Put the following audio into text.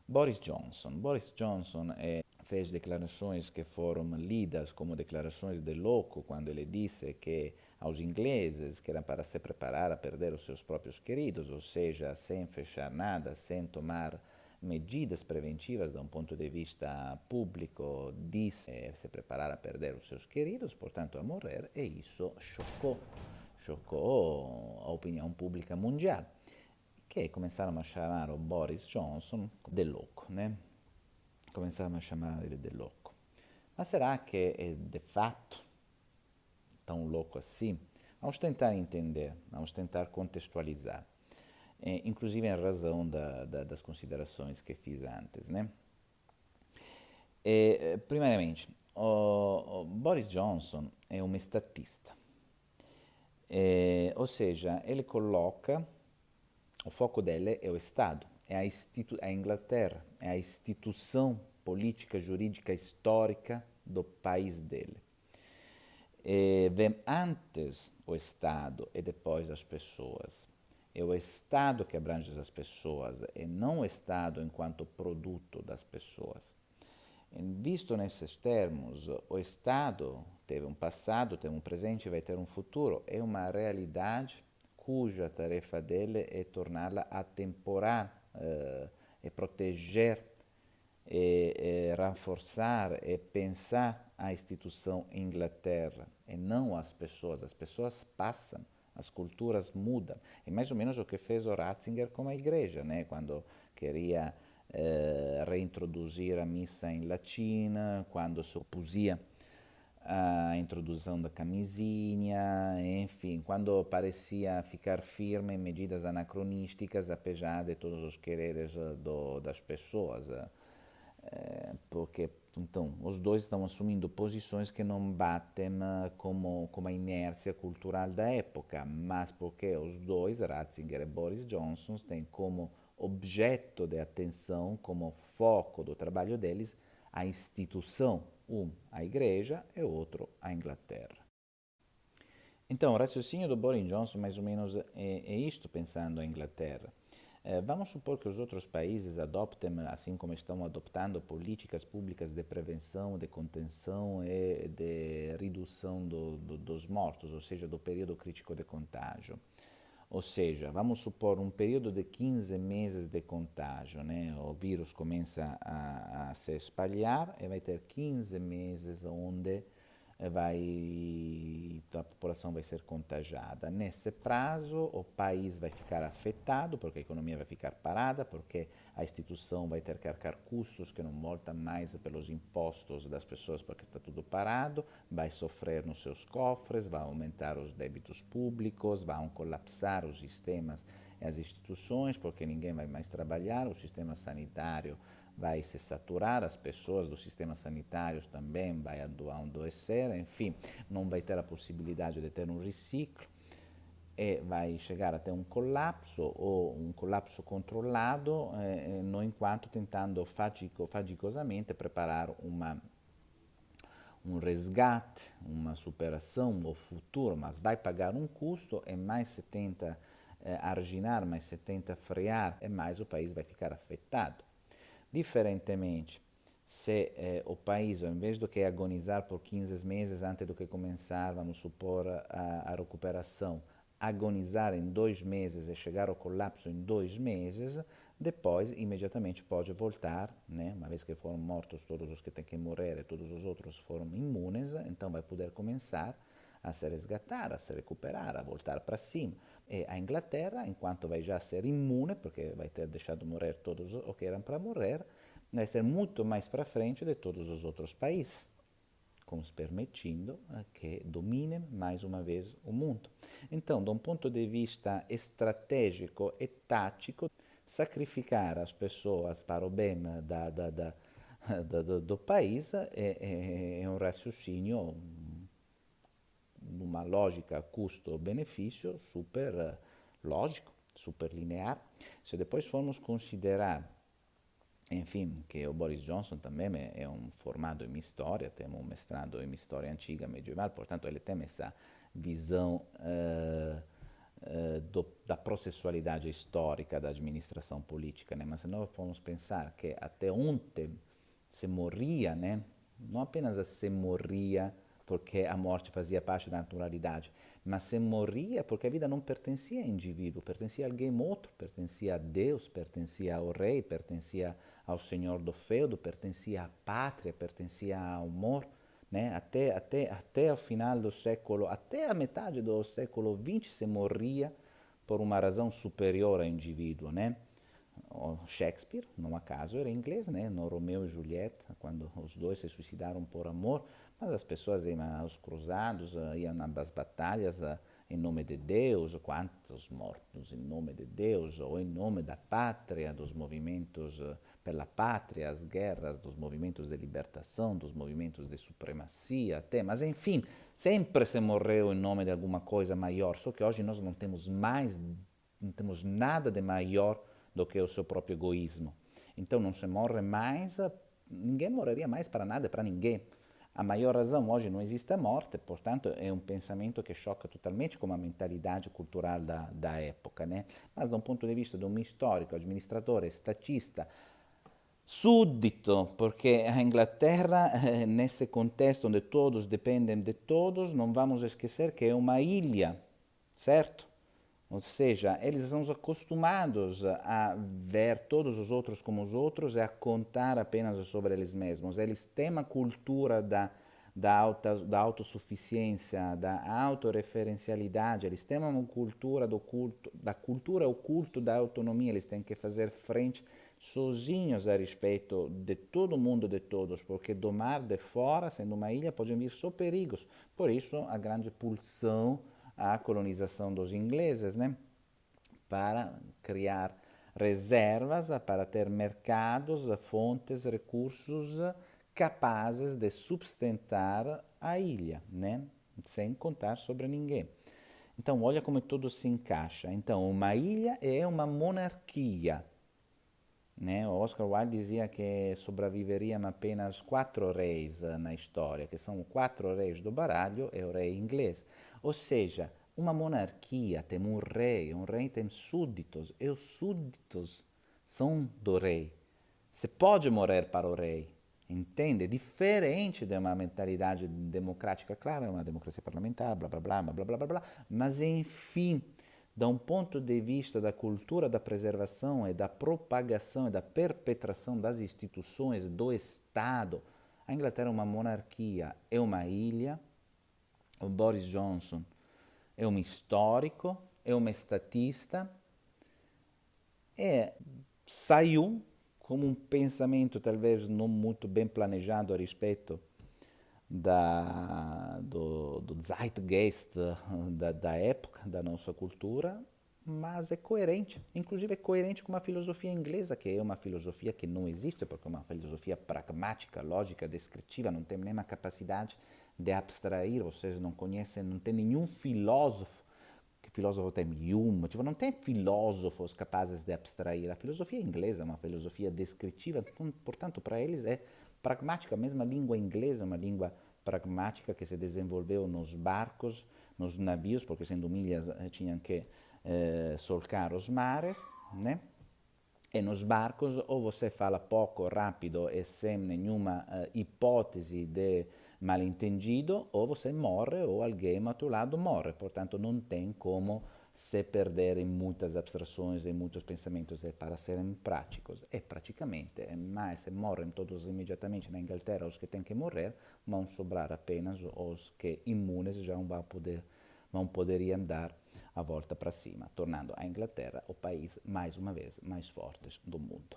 Boris Johnson fez declarações que foram lidas como declarações de louco quando ele disse que aos ingleses que era para se preparar a perder os seus próprios queridos, ou seja, sem fechar nada, sem tomar medidas preventivas da um ponto de vista público, disse se preparar a perder os seus queridos, portanto a morrer, e isso chocou a opinião pública mundial, che cominciarono a chiamare Boris Johnson del louco, né? Começaram a chamar ele de louco. Mas será que é de fato tão louco assim? Vamos tentar entender, vamos tentar contextualizar, inclusive em razão das considerações que fiz antes, né? Primeiramente, o Boris Johnson é um estatista, ou seja, ele coloca o foco dele é o Estado, é a Inglaterra, é a instituição política, jurídica, histórica do país dele. Vem antes o Estado e depois as pessoas. É o Estado que abrange as pessoas e não o Estado enquanto produto das pessoas. Visto nesses termos, o Estado teve um passado, tem um presente e vai ter um futuro. É uma realidade cuja tarefa dele é torná-la atemporal, e proteger, e reforçar e pensar a instituição Inglaterra e não as pessoas. As pessoas passam, as culturas mudam. É mais ou menos o que fez o Ratzinger com a igreja, né? Quando queria reintroduzir a missa em latina, quando se opusia à introdução da camisinha, enfim, quando parecia ficar firme em medidas anacronísticas, apesar de todos os quereres das pessoas. Porque então os dois estão assumindo posições que não batem com a inércia cultural da época, mas porque os dois, Ratzinger e Boris Johnson, têm como objeto de atenção, como foco do trabalho deles, a instituição, a igreja e outro a Inglaterra. Então, o raciocínio do Boris Johnson mais ou menos é isto, pensando a Inglaterra. Vamos supor que os outros países adoptem, assim como estão adoptando, políticas públicas de prevenção, de contenção e de redução dos mortos, ou seja, do período crítico de contágio. Ou seja, vamos supor um período de 15 meses de contágio, né? O vírus começa a se espalhar e vai ter 15 meses onde a população vai ser contagiada. Nesse prazo, o país vai ficar afetado, porque a economia vai ficar parada, porque a instituição vai ter que arcar custos que não voltam mais pelos impostos das pessoas, porque está tudo parado, vai sofrer nos seus cofres, vai aumentar os débitos públicos, vão colapsar os sistemas e as instituições, porque ninguém vai mais trabalhar, o sistema sanitário vai se saturar, as pessoas do sistema sanitário também vai adoecer, enfim, não vai ter a possibilidade de ter um reciclo e vai chegar até um colapso ou um colapso controlado, no enquanto tentando faticosamente preparar um resgate, uma superação ao futuro, mas vai pagar um custo e mais se tenta arginar, mais se tenta frear e mais o país vai ficar afetado. Diferentemente, se o país, ao invés do que agonizar por 15 meses antes do que começar, vamos supor, a recuperação, agonizar em 2 meses e chegar ao colapso em 2 meses, depois imediatamente pode voltar, né? Uma vez que foram mortos todos os que têm que morrer e todos os outros foram imunes, então vai poder começar a se resgatar, a se recuperar, a voltar para cima. E a Inglaterra, enquanto vai já ser imune, porque vai ter deixado morrer todos os que eram para morrer, vai ser muito mais para frente de todos os outros países, permitindo que dominem mais uma vez o mundo. Então, de um ponto de vista estratégico e tático, sacrificar as pessoas para o bem do país é um raciocínio numa lógica custo-benefício super lógico, super linear. Se depois formos considerar, enfim, que o Boris Johnson também é um formado em história, tem um mestrado em história antiga medieval, portanto ele tem essa visão da processualidade histórica da administração política, né? Mas se nós vamos pensar que até ontem se morria, né? Não apenas se morria porque a morte fazia parte da naturalidade, mas se morria porque a vida não pertencia ao indivíduo, pertencia a alguém outro, pertencia a Deus, pertencia ao rei, pertencia ao senhor do feudo, pertencia à pátria, pertencia ao amor, né? Até o final do século, até a metade do século XX se morria por uma razão superior ao indivíduo, né? O Shakespeare, não acaso, era inglês, né? No Romeu e Julieta, quando os dois se suicidaram por amor, mas as pessoas iam aos cruzados, iam nas batalhas em nome de Deus, quantos mortos em nome de Deus, ou em nome da pátria, dos movimentos pela pátria, as guerras, dos movimentos de libertação, dos movimentos de supremacia até, mas enfim, sempre se morreu em nome de alguma coisa maior, só que hoje nós não temos mais, não temos nada de maior do que o seu próprio egoísmo. Então não se morre mais, ninguém morreria mais para nada, para ninguém. A maior razão hoje não existe a morte, portanto é um pensamento que choca totalmente com a mentalidade cultural da época, né? Mas da um ponto de vista de um histórico, administrador, estatista, súdito, porque a Inglaterra, nesse contexto onde todos dependem de todos, não vamos esquecer que é uma ilha, certo? Ou seja, eles estão acostumados a ver todos os outros como os outros e a contar apenas sobre eles mesmos. Eles têm uma cultura da autossuficiência, da autorreferencialidade, eles têm uma cultura da cultura ao culto da autonomia, eles têm que fazer frente sozinhos a respeito de todo mundo, de todos, porque do mar de fora, sendo uma ilha, podem vir só perigos. Por isso, a grande pulsão à colonização dos ingleses, né? Para criar reservas, para ter mercados, fontes, recursos capazes de sustentar a ilha, né? Sem contar sobre ninguém. Então, olha como tudo se encaixa. Então, uma ilha é uma monarquia, né? O Oscar Wilde dizia que sobreviveriam apenas 4 reis na história, que são 4 reis do baralho e o rei inglês. Ou seja, uma monarquia tem um rei tem súditos, e os súditos são do rei. Se pode morrer para o rei, entende? Diferente de uma mentalidade democrática, claro, é uma democracia parlamentar, blá blá blá blá blá blá blá, mas enfim, da um ponto de vista da cultura da preservação e da propagação e da perpetração das instituições do Estado, a Inglaterra é uma monarquia, é uma ilha. O Boris Johnson é um histórico, é um estatista, saiu como um pensamento talvez não muito bem planejado a respeito do zeitgeist da época, da nossa cultura, mas é coerente. Inclusive é coerente com uma filosofia inglesa, que é uma filosofia que não existe, porque é uma filosofia pragmática, lógica, descritiva, não tem nenhuma capacidade de abstrair, vocês não conhecem, não tem nenhum filósofo, que filósofo tem Hume, tipo, não tem filósofos capazes de abstrair. A filosofia inglesa é uma filosofia descritiva, então, portanto, para eles é pragmática. A mesma língua inglesa é uma língua pragmática que se desenvolveu nos barcos, nos navios, porque sendo milhas tinham que solcar os mares, né? E nos barcos ou você fala pouco, rápido e sem nenhuma hipótese de mal-entendido, ou você morre ou alguém ao teu lado morre. Portanto, não tem como se perder em muitas abstrações, em muitos pensamentos, é para serem práticos. E praticamente, mas se morrem todos imediatamente na Inglaterra, os que têm que morrer, vão sobrar apenas os que imunes já não poderiam dar a volta para cima, tornando a Inglaterra o país, mais uma vez, mais forte do mundo.